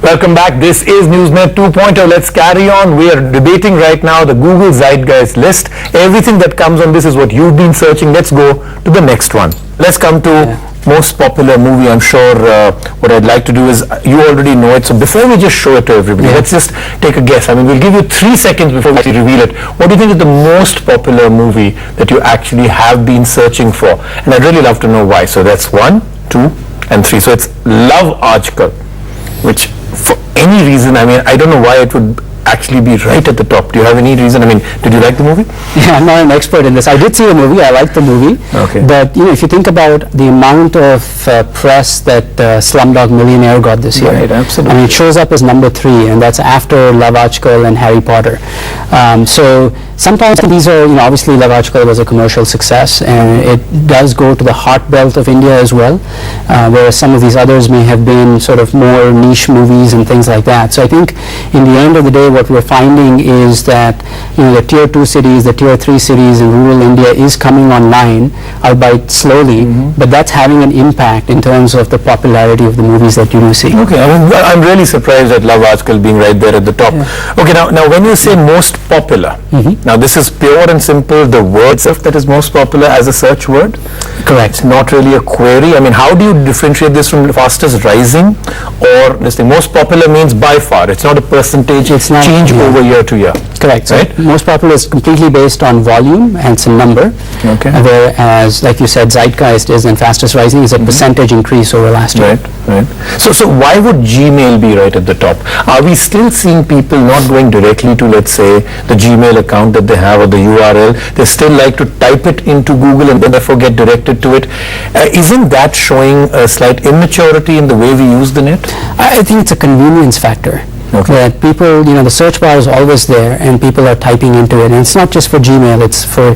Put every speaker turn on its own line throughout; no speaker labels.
Welcome back. This is Newsnet 2.0. Let's carry on. We are debating right now the Google Zeitgeist list. Everything that comes on this is what you've been searching. Let's go to the next one. Let's come to most popular movie. I'm sure what I'd like to do is, you already know it. So before we just show it to everybody, let's just take a guess. I mean, we'll give you 3 seconds before we actually reveal it. What do you think is the most popular movie that you actually have been searching for? And I'd really love to know why. So that's 1, 2, and 3. So it's Love Aajkal, which for any reason, I mean, I don't know why it would actually be right at the top. Do you have any reason? I mean, did you like the movie?
Yeah, I'm not an expert in this. I did see the movie. I liked the movie.
Okay.
But if you think about the amount of press that Slumdog Millionaire got this year,
Right, absolutely.
I mean, it shows up as number 3, and that's after Love Aajkal and Harry Potter. So sometimes these are, obviously Love Aajkal was a commercial success, and it does go to the heart belt of India as well, whereas some of these others may have been sort of more niche movies and things like that. So I think in the end of the day, what we're finding is that the tier 2 cities, the tier 3 cities in rural India is coming online, albeit slowly, but that's having an impact in terms of the popularity of the movies that you do see.
Okay, I mean, I'm really surprised at Love Aajkal being right there at the top. Okay, now when you say most popular, now this is pure and simple the word itself that is most popular as a search word?
Correct.
It's not really a query. I mean, how do you differentiate this from fastest rising or this thing? Most popular means by far. It's not a percentage.
It's not
change over year to year.
Correct.
Right?
So most popular is completely based on volume, and it's a number.
Okay.
Whereas, like you said, Zeitgeist is, and fastest rising is a percentage increase over last year.
Right. So why would Gmail be right at the top? Are we still seeing people not going directly to, let's say, the Gmail account that they have or the URL? They still like to type it into Google and then therefore get directed to it. Isn't that showing a slight immaturity in the way we use the net?
I think it's a convenience factor.
Okay.
That people, the search bar is always there, and people are typing into it. And it's not just for Gmail, it's for,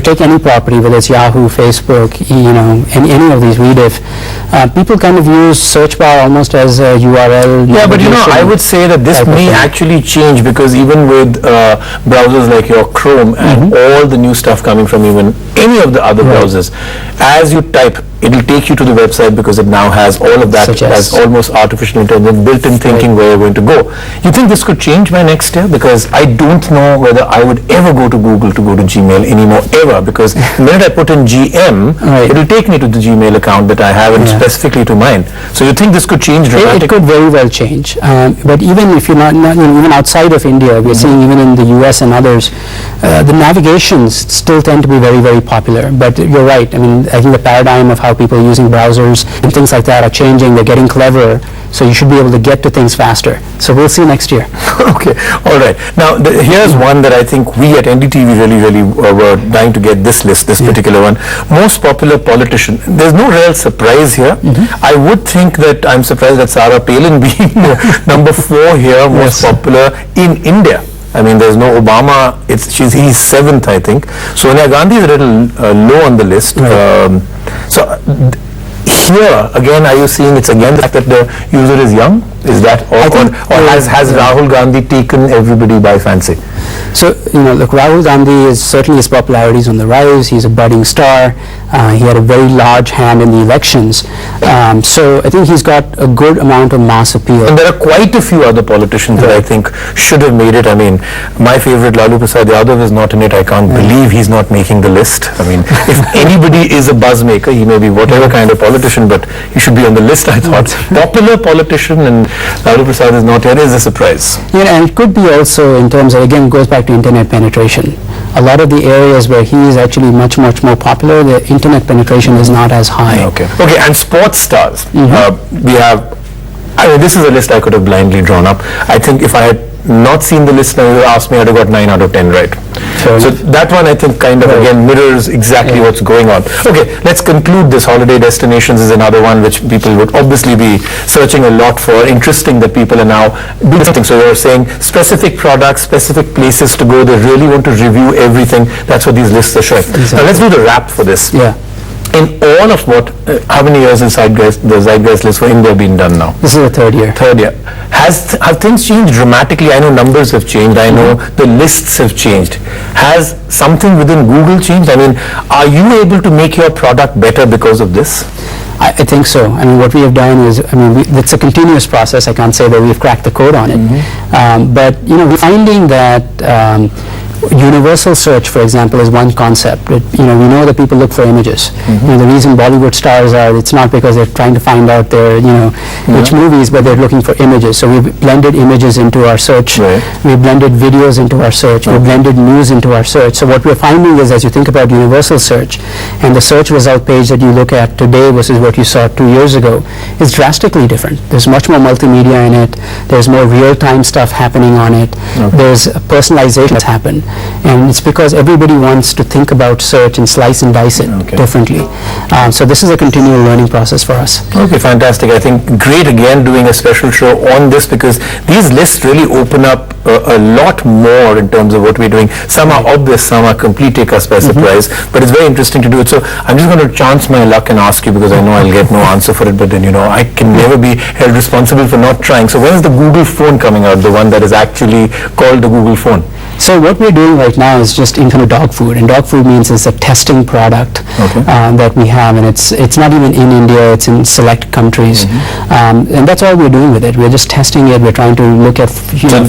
take any property, whether it's Yahoo, Facebook, any of these, Rediff. People kind of use search bar almost as a URL.
Yeah, but I would say that this may actually change, because even with browsers like your Chrome and all the new stuff coming from even any of the other browsers, as you type, it will take you to the website, because it now has all of that as almost artificial intelligence, built-in thinking where you're going to go. You think this could change by next year? Because I don't know whether I would ever go to Google to go to Gmail anymore, ever, because the minute I put in GM, it will take me to the Gmail account that I have and specifically to mine. So you think this could change dramatically?
It could very well change. But even if you're not even outside of India, we're seeing even in the US and others, the navigations still tend to be very, very popular. But you're right. I mean, I think the paradigm of how people are using browsers and things like that are changing. They're getting cleverer. So you should be able to get to things faster. So we'll see next year.
Okay, all right. Now, here's one that I think we at NDTV really were dying to get this list, this particular one. Most popular politician. There's no real surprise here. I would think that I'm surprised that Sarah Palin being number 4 here, most popular in India. I mean, there's no Obama. He's 7th, I think. Sonia Gandhi is a little low on the list. Here again, are you seeing it's again the fact that the user is young? Is that or has Rahul Gandhi taken everybody by fancy?
So, look, Rahul Gandhi is certainly, his popularity is on the rise. He's a budding star. He had a very large hand in the elections. So I think he's got a good amount of mass appeal.
And there are quite a few other politicians that I think should have made it. I mean, my favorite, Lalu Prasad Yadav, is not in it. I can't believe he's not making the list. I mean, if anybody is a buzz maker, he may be whatever kind of politician, but he should be on the list, I thought. Popular politician, and Lalu Prasad is not here, is a surprise.
Yeah, and it could be also in terms of, again, goes back to internet penetration. A lot of the areas where he is actually much more popular, the internet penetration is not as high.
Okay, and sports stars. We have, this is a list I could have blindly drawn up. I think if I had not seen the list now, you asked me, I'd have got 9 out of 10 right. So that one I think kind of again mirrors exactly what's going on. Okay, let's conclude this. Holiday destinations is another one which people would obviously be searching a lot for. Interesting that people are now doing something. So you're saying specific products, specific places to go. They really want to review everything. That's what these lists are showing. Exactly. Now let's do the wrap for this.
Yeah.
In all of how many years has the Zeitgeist list for India been done now?
This is the 3rd year.
3rd year. Have things changed dramatically? I know numbers have changed. I know the lists have changed. Has something within Google changed? I mean, are you able to make your product better because of this?
I think so. I mean, what we have done is, I mean, it's a continuous process. I can't say that we've cracked the code on it. But, you know, we're finding that universal search, for example, is one concept. You know, we know that people look for images. You know, the reason Bollywood stars are, it's not because they're trying to find out their, you know, which movies, but they're looking for images. So we've blended images into our search. We've blended videos into our search. We've blended news into our search. So what we're finding is, as you think about universal search, and the search result page that you look at today versus what you saw 2 years ago is drastically different. There's much more multimedia in it. There's more real-time stuff happening on it. There's personalization that's happened. And it's because everybody wants to think about search and slice and dice it differently. So this is a continual learning process for us.
Okay, fantastic. I think great again doing a special show on this, because these lists really open up a lot more in terms of what we're doing. Some are obvious, some are complete take us by surprise, but it's very interesting to do it. So I'm just going to chance my luck and ask you, because I know I'll get no answer for it, but then, you know, I can never be held responsible for not trying. So when is the Google phone coming out, the one that is actually called the Google phone?
So what we're doing right now is just Infinite Dog Food, and dog food means it's a testing product that we have, and it's not even in India, it's in select countries, and that's all we're doing with it. We're just testing it. We're trying to look at features,
no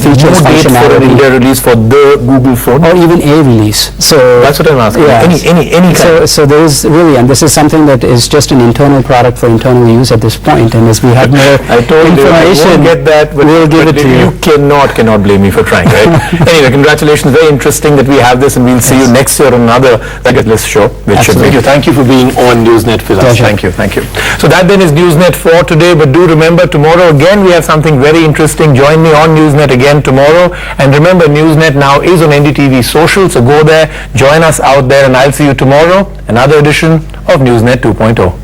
date for an India release for the Google phone,
or even a release. So
that's what I'm asking.
Yeah.
Any kind.
So there is really, and this is something that is just an internal product for internal use at this point, and as we have more information,
get that, but
we'll give it to you.
You cannot blame me for trying, right? Anyway, congratulations. Very interesting that we have this, and we'll see you next year on another Bucket List show. Thank you for being on Newsnet with us. Thank you. So that then is Newsnet for today, but do remember, tomorrow again we have something very interesting. Join me on Newsnet again tomorrow, and remember, Newsnet now is on NDTV Social, so go there, join us out there, and I'll see you tomorrow, another edition of Newsnet 2.0.